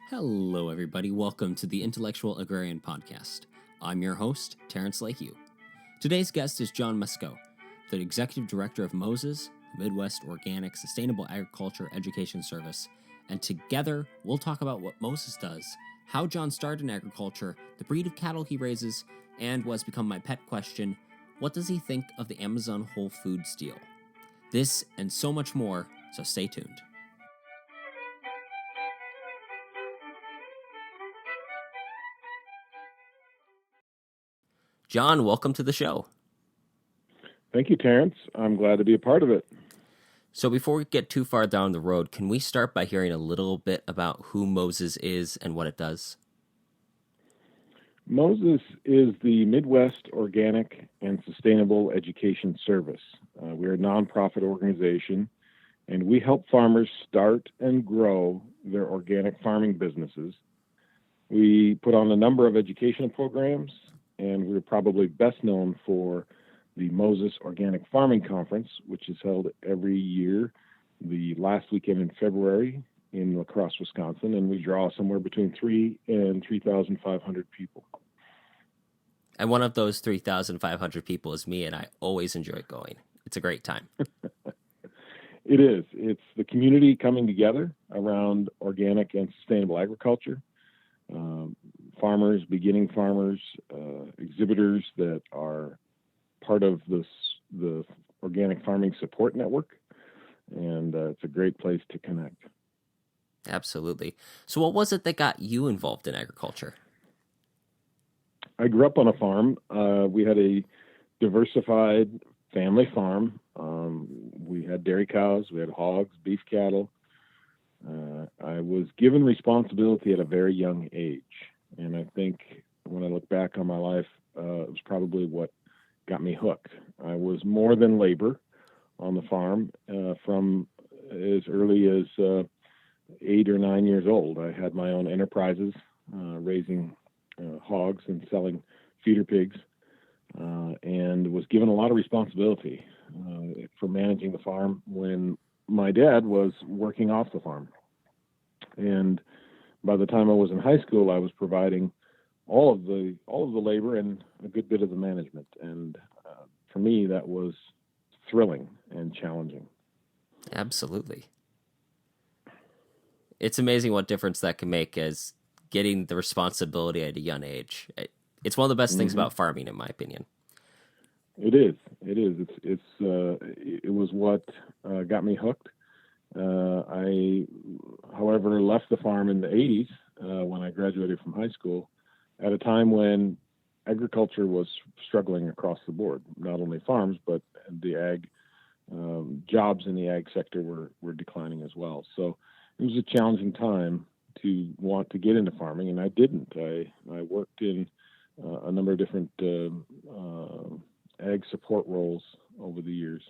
Hello, everybody. Welcome to the Intellectual Agrarian Podcast. I'm your host, Terrence Lakehue. Today's guest is John Mesko, the Executive Director of Moses, the Midwest Organic Sustainable Agriculture Education Service, and together we'll talk about what Moses does, how John started in agriculture, the breed of cattle he raises, and what's become my pet question, what does he think of the Amazon Whole Foods deal? This and so much more, so stay tuned. John, welcome to the show. Thank you, Terrence. I'm glad to be a part of it. So before we get too far down the road, can we start by hearing a little bit about who Moses is and what it does? Moses is the Midwest Organic and Sustainable Education Service. We're a nonprofit organization, and we help farmers start and grow their organic farming businesses. We put on a number of educational programs, and we're probably best known for the Moses Organic Farming Conference, which is held every year, the last weekend in February in La Crosse, Wisconsin, and we draw somewhere between 3,000 and 3,500 people. And one of those 3,500 people is me, and I always enjoy going. It's a great time. It is. It's the community coming together around organic and sustainable agriculture. Farmers, beginning farmers, exhibitors that are part of the Organic Farming Support Network, and it's a great place to connect. Absolutely. So what was it that got you involved in agriculture? I grew up on a farm. We had a diversified family farm. We had dairy cows, we had hogs, beef cattle. I was given responsibility at a very young age. And I think when I look back on my life, it was probably what got me hooked. I was more than labor on the farm from as early as 8 or 9 years old. I had my own enterprises, raising hogs and selling feeder pigs, and was given a lot of responsibility for managing the farm when my dad was working off the farm. And by the time I was in high school, I was providing all of the labor and a good bit of the management. And for me, that was thrilling and challenging. Absolutely. It's amazing what difference that can make as getting the responsibility at a young age. It's one of the best things about farming, in my opinion. It is. It was what got me hooked. I, however, left the farm in the 80s when I graduated from high school at a time when agriculture was struggling across the board. Not only farms, but the ag jobs in the ag sector were declining as well. So it was a challenging time to want to get into farming, and I didn't. I worked in a number of different ag support roles over the years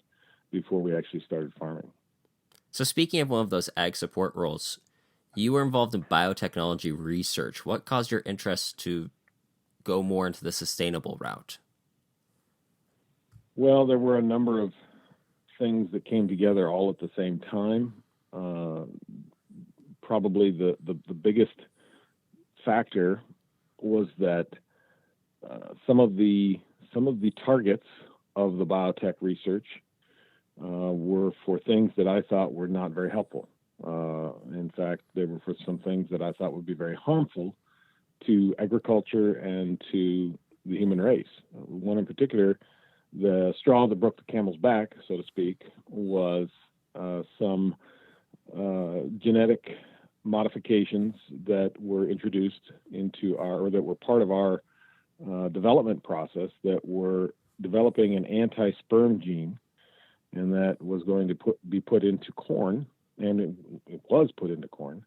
before we actually started farming. So speaking of one of those ag support roles, you were involved in biotechnology research. What caused your interest to go more into the sustainable route? Well, there were a number of things that came together all at the same time. Probably the biggest factor was that some of the targets of the biotech research were for things that I thought were not very helpful. In fact, they were for some things that I thought would be very harmful to agriculture and to the human race. One in particular, the straw that broke the camel's back, so to speak, was some genetic modifications that were introduced into or that were part of our development process, that were developing an antisperm gene, and that was going to be put into corn, and it was put into corn.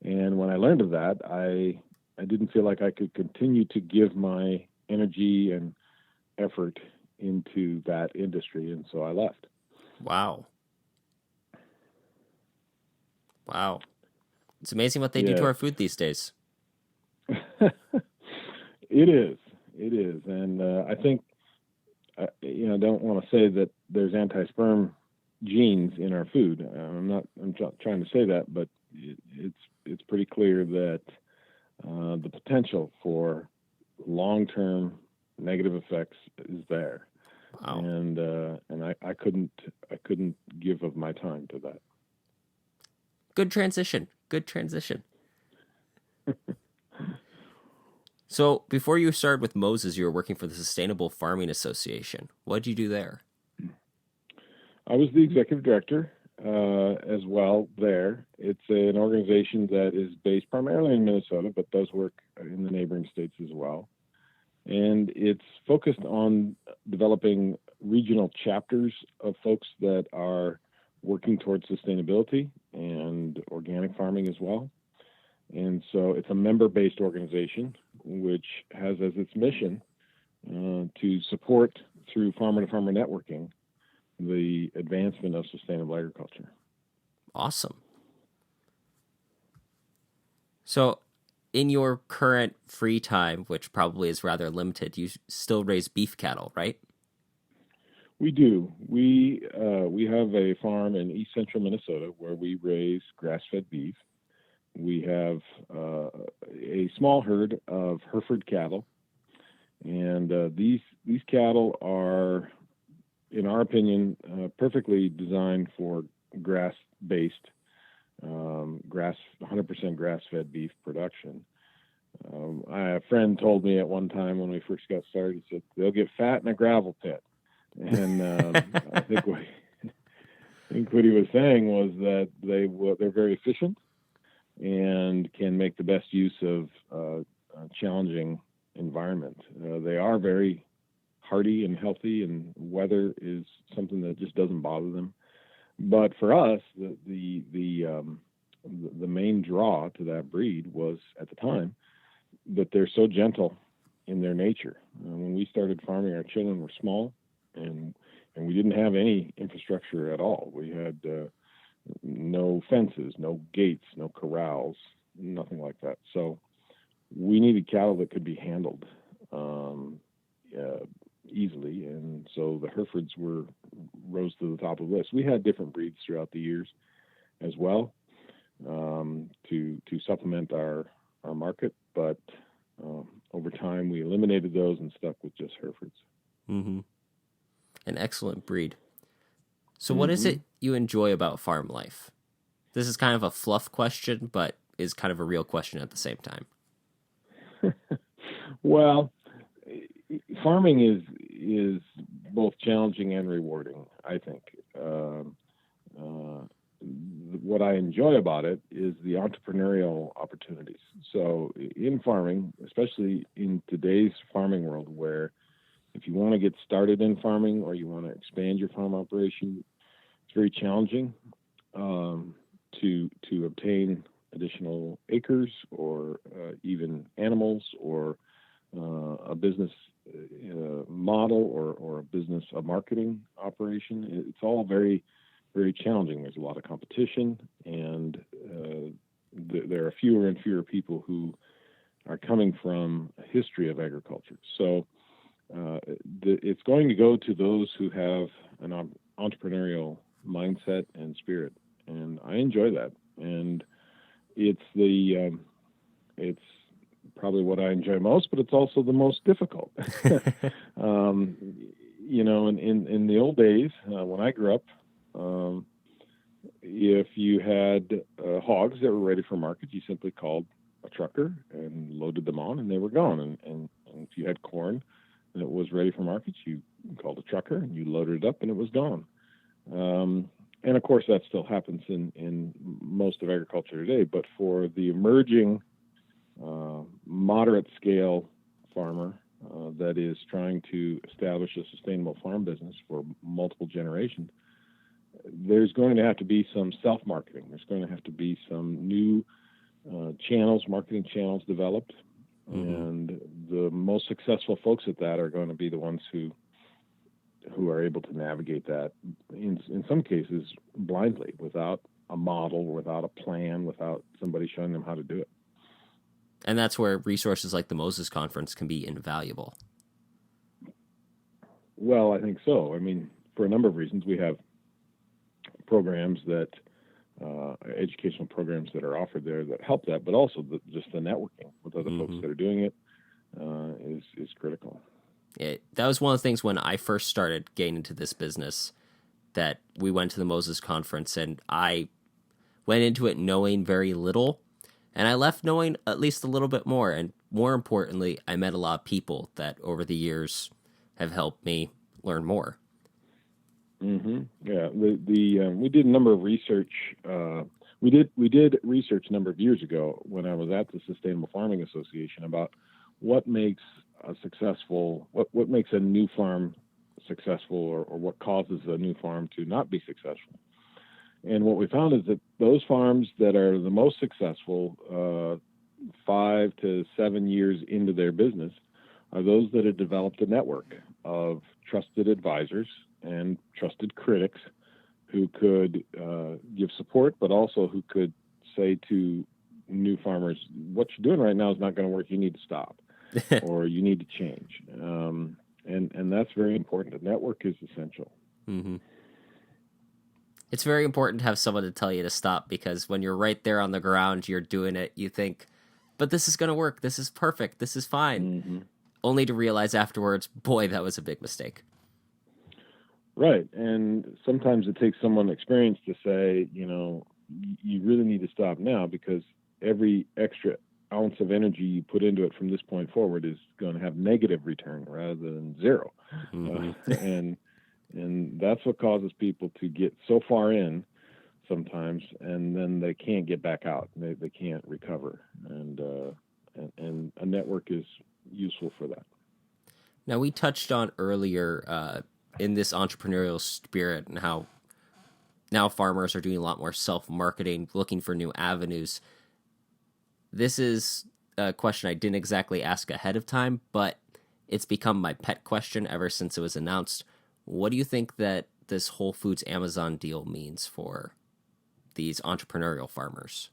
And when I learned of that, I didn't feel like I could continue to give my energy and effort into that industry, and so I left. Wow. It's amazing what they do to our food these days. It is. And I think, I don't want to say that there's antisperm genes in our food. I'm trying to say that, but it's pretty clear that the potential for long-term negative effects is there. Wow. And I couldn't give of my time to that. Good transition. Good transition. So before you started with Moses, you were working for the Sustainable Farming Association. What did you do there? I was the executive director as well there. It's an organization that is based primarily in Minnesota, but does work in the neighboring states as well. And it's focused on developing regional chapters of folks that are working towards sustainability and organic farming as well. And so it's a member-based organization, which has as its mission to support through farmer-to-farmer networking the advancement of sustainable agriculture. Awesome. So in your current free time, which probably is rather limited, you still raise beef cattle, right? We do. We have a farm in east central Minnesota where we raise grass-fed beef. We have a small herd of Hereford cattle, and these cattle are, in our opinion, perfectly designed for grass-based, 100% grass-fed beef production. A friend told me at one time when we first got started, he said, they'll get fat in a gravel pit. And I think what he was saying was that they're very efficient and can make the best use of a challenging environment. They are very hardy and healthy, and weather is something that just doesn't bother them. But for us, the main draw to that breed was, at the time, that they're so gentle in their nature. When we started farming, our children were small, and we didn't have any infrastructure at all. We had no fences, no gates, no corrals, nothing like that. So we needed cattle that could be handled easily, and so the Herefords rose to the top of the list. We had different breeds throughout the years as well to supplement our market, but over time we eliminated those and stuck with just Herefords. Mm-hmm. An excellent breed. So what is it you enjoy about farm life? This is kind of a fluff question, but is kind of a real question at the same time. Well, farming is both challenging and rewarding, I think. What I enjoy about it is the entrepreneurial opportunities. So in farming, especially in today's farming world, where if you want to get started in farming or you want to expand your farm operation, it's very challenging to obtain additional acres or even animals or a business model or a marketing operation. It's all very, very challenging. There's a lot of competition, and there are fewer and fewer people who are coming from a history of agriculture. So it's going to go to those who have an entrepreneurial mindset and spirit, and I enjoy that. And it's probably what I enjoy most, but it's also the most difficult. In the old days when I grew up, if you had hogs that were ready for market, you simply called a trucker and loaded them on, and they were gone. And if you had corn and it was ready for market, you called a trucker and you loaded it up, and it was gone. And of course, that still happens in most of agriculture today. But for the emerging moderate scale farmer that is trying to establish a sustainable farm business for multiple generations, there's going to have to be some self-marketing. There's going to have to be some new marketing channels developed. Mm-hmm. And the most successful folks at that are going to be the ones who are able to navigate that, in some cases, blindly, without a model, without a plan, without somebody showing them how to do it. And that's where resources like the Moses Conference can be invaluable. Well, I think so. I mean, for a number of reasons, we have programs that educational programs that are offered there that help that, but also just the networking with other folks that are doing it is critical. That was one of the things when I first started getting into this business, that we went to the Moses conference, and I went into it knowing very little, and I left knowing at least a little bit more. And more importantly, I met a lot of people that over the years have helped me learn more. Mm-hmm. Yeah, we did a number of research. We did research a number of years ago when I was at the Sustainable Farming Association about what makes what makes a new farm successful, or what causes a new farm to not be successful. And what we found is that those farms that are the most successful, 5 to 7 years into their business, are those that have developed a network of trusted advisors and trusted critics who could give support, but also who could say to new farmers, what you're doing right now is not going to work. You need to stop, or you need to change. And that's very important. The network is essential. Mm-hmm. It's very important to have someone to tell you to stop, because when you're right there on the ground, you're doing it, you think, but this is going to work. This is perfect. This is fine. Mm-hmm. Only to realize afterwards, boy, that was a big mistake. Right. And sometimes it takes someone experienced to say, you really need to stop now, because every extra ounce of energy you put into it from this point forward is going to have negative return rather than zero. Mm-hmm. And that's what causes people to get so far in sometimes, and then they can't get back out. They can't recover. And a network is useful for that. Now, we touched on earlier in this entrepreneurial spirit, and how now farmers are doing a lot more self-marketing, looking for new avenues. This is a question I didn't exactly ask ahead of time, but it's become my pet question ever since it was announced. What do you think that this Whole Foods Amazon deal means for these entrepreneurial farmers?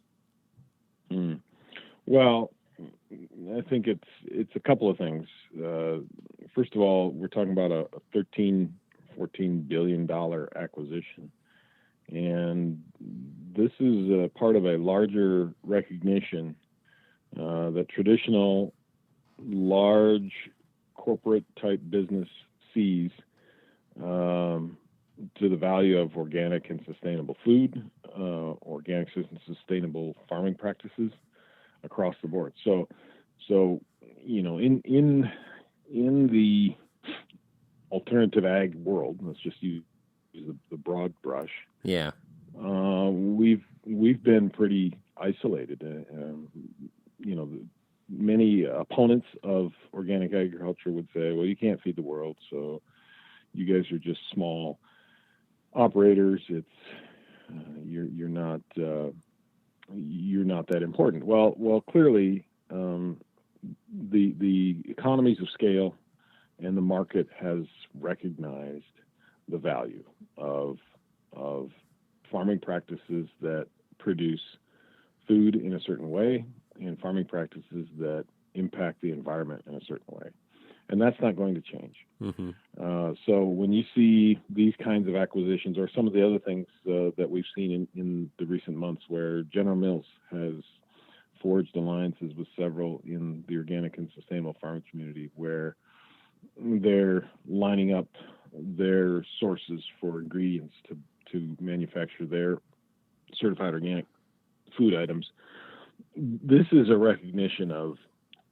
Well, I think it's a couple of things. First of all, we're talking about a $13-14 billion acquisition, and this is a part of a larger recognition that traditional large corporate type business sees to the value of organic and sustainable food, organic and sustainable farming practices across the board. So in the alternative ag world, let's just use the broad brush. Yeah. We've been pretty isolated. Many opponents of organic agriculture would say, well, you can't feed the world, so you guys are just small operators. It's you're not that important. Well, clearly, the economies of scale and the market has recognized the value of farming practices that produce food in a certain way, and farming practices that impact the environment in a certain way. And that's not going to change. Mm-hmm. So when you see these kinds of acquisitions, or some of the other things that we've seen in the recent months, where General Mills has forged alliances with several in the organic and sustainable farming community, where they're lining up their sources for ingredients to manufacture their certified organic food items. This is a recognition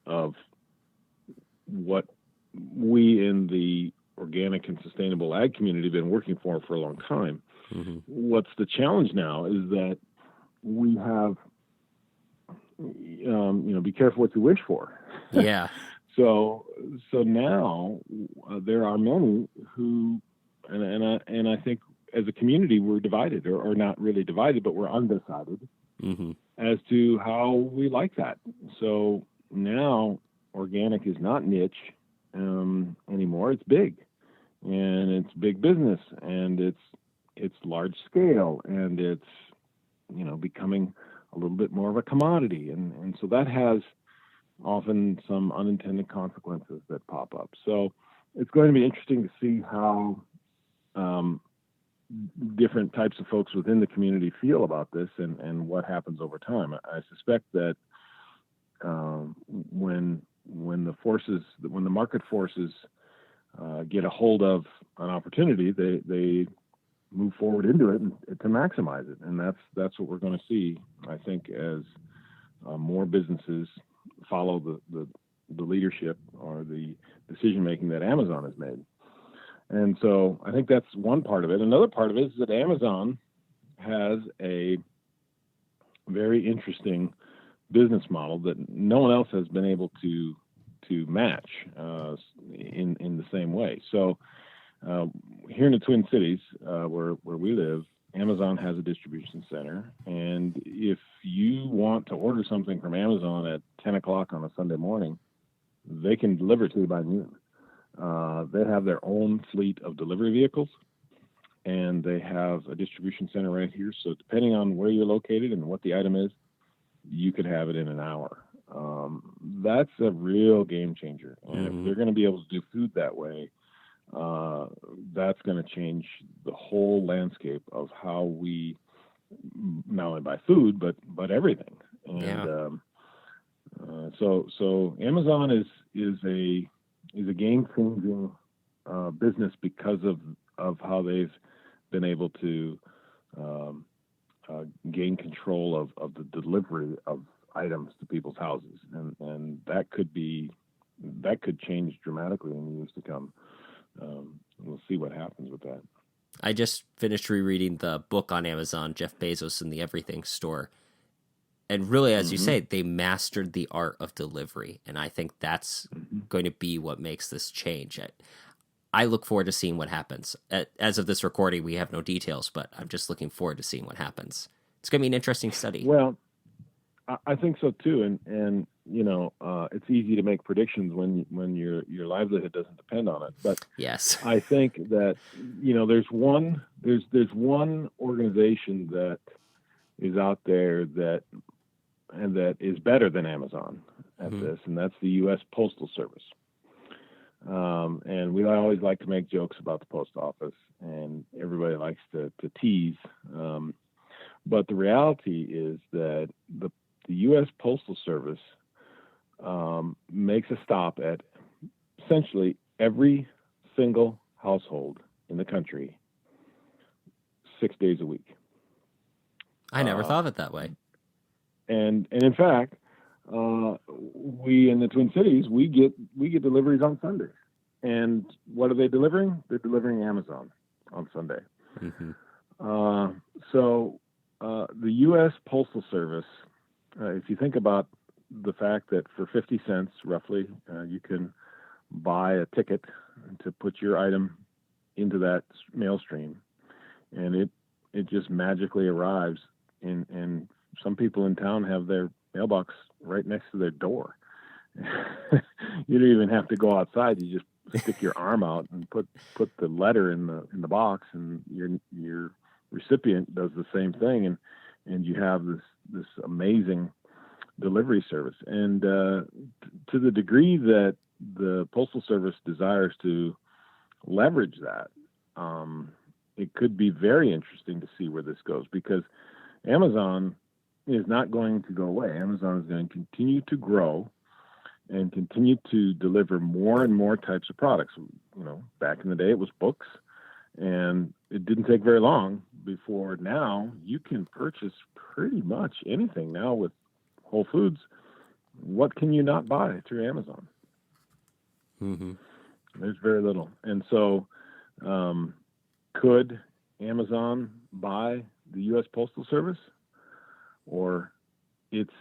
of what we in the organic and sustainable ag community have been working for a long time. Mm-hmm. What's the challenge now is that we have, be careful what you wish for. Yeah. So now there are many who, and I think as a community we're divided, or not really divided, but we're undecided mm-hmm. as to how we like that. So now organic is not niche anymore. It's big, and it's big business, and it's large scale, and it's becoming a little bit more of a commodity, and so that has often some unintended consequences that pop up. So it's going to be interesting to see how different types of folks within the community feel about this and what happens over time. I suspect that when the market forces get a hold of an opportunity, they move forward into it to maximize it, and that's what we're going to see. I think as more businesses follow the leadership or the decision making that Amazon has made. And so I think that's one part of it. Another part of it is that Amazon has a very interesting business model that no one else has been able to match in the same way. So here in the Twin Cities, where we live, Amazon has a distribution center, and if you want to order something from Amazon at 10 o'clock on a Sunday morning, they can deliver it to you by noon. They have their own fleet of delivery vehicles, and they have a distribution center right here. So depending on where you're located and what the item is, you could have it in an hour. That's a real game changer. And if they're going to be able to do food that way, that's going to change the whole landscape of how we not only buy food, but everything. And so Amazon is a game-changing business because of how they've been able to gain control of the delivery of items to people's houses, and that could change dramatically in the years to come. We'll see what happens with that. I just finished rereading the book on Amazon, Jeff Bezos and the Everything Store. And really, as you say, they mastered the art of delivery. And I think that's going to be what makes this change. I look forward to seeing what happens. As of this recording, we have no details, but I'm just looking forward to seeing what happens. It's going to be an interesting study. Well, I think so too. And it's easy to make predictions when your livelihood doesn't depend on it. But yes, I think that, there's one organization that is out there that is better than Amazon at this, and that's the U.S. Postal Service. And we always like to make jokes about the post office, and everybody likes to tease. But the reality is that the U.S. Postal Service makes a stop at essentially every single household in the country 6 days a week. I never thought of it that way. And in fact, we in the Twin Cities, we get deliveries on Sundays. And what are they delivering? They're delivering Amazon on Sunday. So the U.S. Postal Service, if you think about the fact that for 50 cents roughly, you can buy a ticket to put your item into that mail stream, and it just magically arrives in some people in town have their mailbox right next to their door. You don't even have to go outside. You just stick your arm out and put the letter in the box, and your recipient does the same thing, and you have this amazing delivery service. And to the degree that the Postal Service desires to leverage that, it could be very interesting to see where this goes, because Amazon is not going to go away. Amazon is going to continue to grow and continue to deliver more and more types of products. Back in the day, it was books, and it didn't take very long before now you can purchase pretty much anything now with Whole Foods. What can you not buy through Amazon? There's very little. And so could Amazon buy the U.S. Postal Service, or its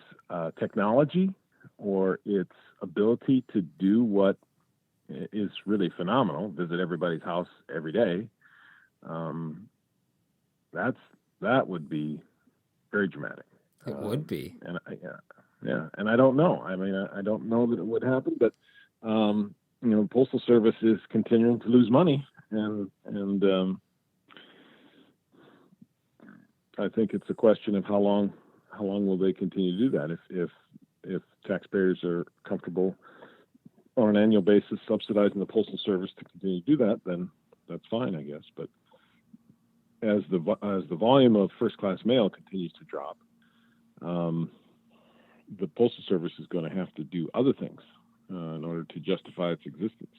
technology, or its ability to do what is really phenomenal, visit everybody's house every day? That would be very dramatic. It would be. And and I don't know. I mean, I don't know that it would happen, but the Postal Service is continuing to lose money, and I think it's a question of how long will they continue to do that? If taxpayers are comfortable on an annual basis subsidizing the Postal Service to continue to do that, then that's fine, I guess. But as the volume of first class mail continues to drop, the Postal Service is going to have to do other things in order to justify its existence.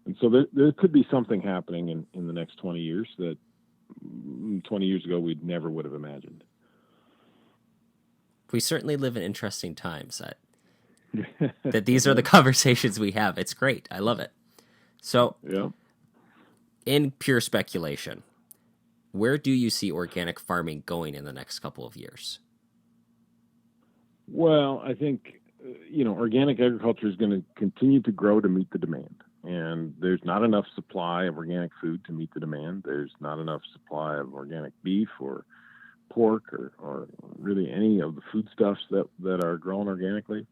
And so there could be something happening in the next 20 years that 20 years ago we never would have imagined. We certainly live in interesting times. That these are the conversations we have. It's great. I love it. So, yeah. In pure speculation, where do you see organic farming going in the next couple of years? Well, I think, organic agriculture is going to continue to grow to meet the demand. And there's not enough supply of organic food to meet the demand. There's not enough supply of organic beef or pork or really any of the foodstuffs that are grown organically.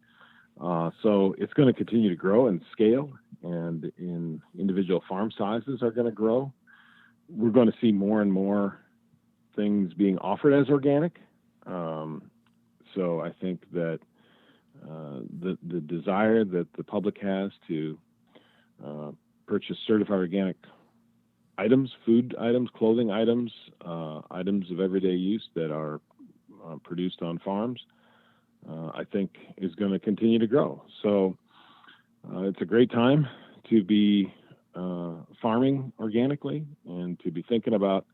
So it's going to continue to grow and scale, and in individual farm sizes are going to grow. We're going to see more and more things being offered as organic. So I think that the desire that the public has to purchase certified organic items, food items, clothing items, items of everyday use that are produced on farms, I think is going to continue to grow. So it's a great time to be farming organically and to be thinking about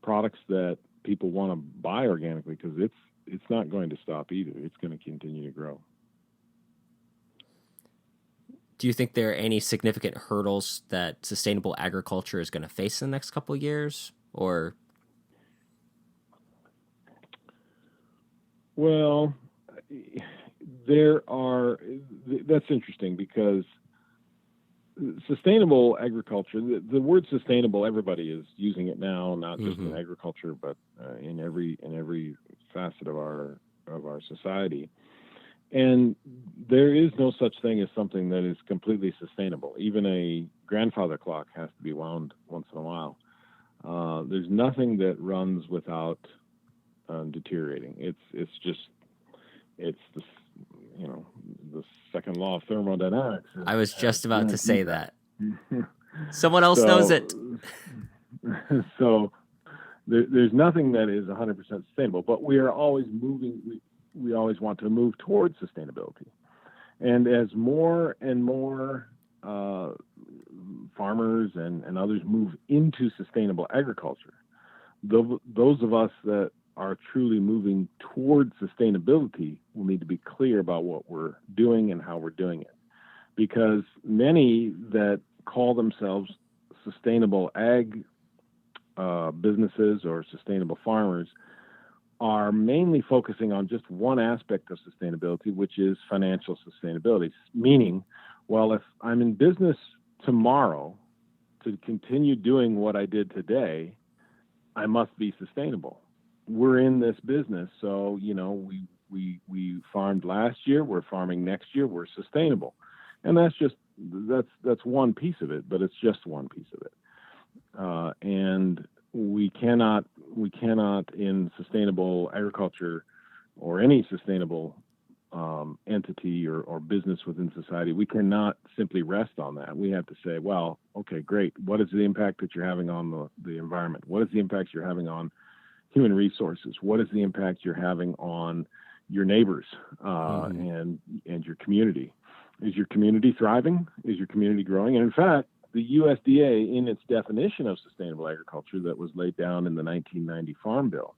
products that people want to buy organically, because it's not going to stop either. It's going to continue to grow. Do you think there are any significant hurdles that sustainable agriculture is going to face in the next couple of years? Or, well, there are. That's interesting because sustainable agriculture. The word sustainable, everybody is using it now, not just in agriculture, but in every facet of our society. And there is no such thing as something that is completely sustainable. Even a grandfather clock has to be wound once in a while. There's nothing that runs without deteriorating. It's the second law of thermodynamics. I was just about to say that. Someone else knows it. So there's nothing that is 100% sustainable, but we are always moving. We always want to move towards sustainability. And as more and more farmers and others move into sustainable agriculture, those of us that are truly moving towards sustainability will need to be clear about what we're doing and how we're doing it. Because many that call themselves sustainable ag businesses or sustainable farmers are mainly focusing on just one aspect of sustainability, which is financial sustainability. Meaning, well, if I'm in business tomorrow to continue doing what I did today, I must be sustainable. We're in this business, so we farmed last year, we're farming next year, we're sustainable, and that's one piece of it, but it's just one piece of it, and we cannot in sustainable agriculture or any sustainable entity or business within society, we cannot simply rest on that. We have to say, well, okay, great. What is the impact that you're having on the environment? What is the impact you're having on human resources? What is the impact you're having on your neighbors and your community? Is your community thriving? Is your community growing? And in fact, the USDA, in its definition of sustainable agriculture that was laid down in the 1990 Farm Bill,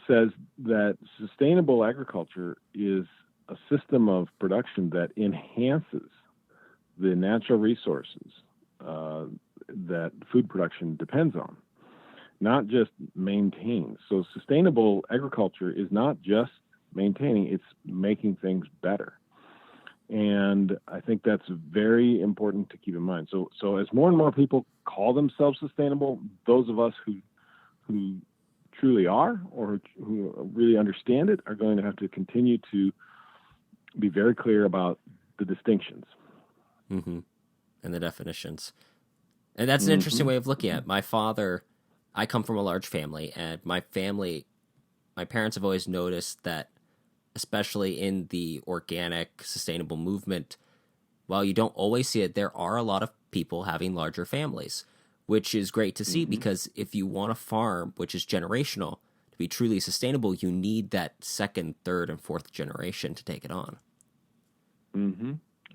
says that sustainable agriculture is a system of production that enhances the natural resources that food production depends on, not just maintains. So sustainable agriculture is not just maintaining, it's making things better. And I think that's very important to keep in mind. So as more and more people call themselves sustainable, those of us who truly are or who really understand it are going to have to continue to be very clear about the distinctions. And the definitions. And that's an interesting way of looking at it. My father, I come from a large family, and my parents have always noticed that, especially in the organic, sustainable movement, while you don't always see it, there are a lot of people having larger families, which is great to see because if you want a farm which is generational to be truly sustainable, you need that second, third, and fourth generation to take it on.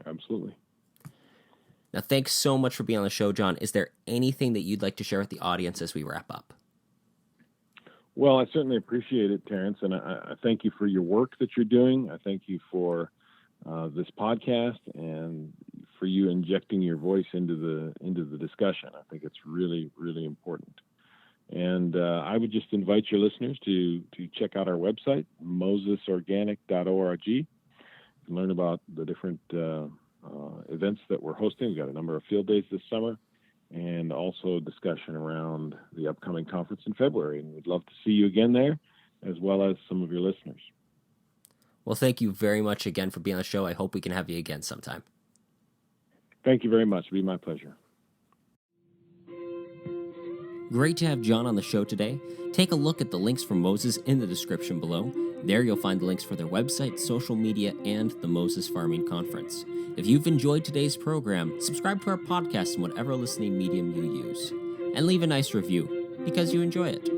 Absolutely. Now, thanks so much for being on the show, John. Is there anything that you'd like to share with the audience as we wrap up? Well, I certainly appreciate it, Terrence, and I thank you for your work that you're doing. I thank you for this podcast and for you injecting your voice into the discussion. I think it's really, really important. And I would just invite your listeners to check out our website, mosesorganic.org. You can learn about the different events that we're hosting. We've got a number of field days this summer, and also discussion around the upcoming conference in February. And we'd love to see you again there, as well as some of your listeners. Well, thank you very much again for being on the show. I hope we can have you again sometime. Thank you very much. It'll be my pleasure. Great to have John on the show today. Take a look at the links for Moses in the description below. There you'll find the links for their website, social media, and the Moses Farming Conference. If you've enjoyed today's program, subscribe to our podcast in whatever listening medium you use, and leave a nice review because you enjoy it.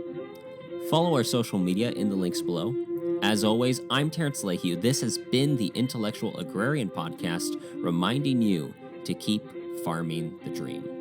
Follow our social media in the links below. As always, I'm Terrence Lehue. This has been the Intellectual Agrarian Podcast, reminding you to keep farming the dream.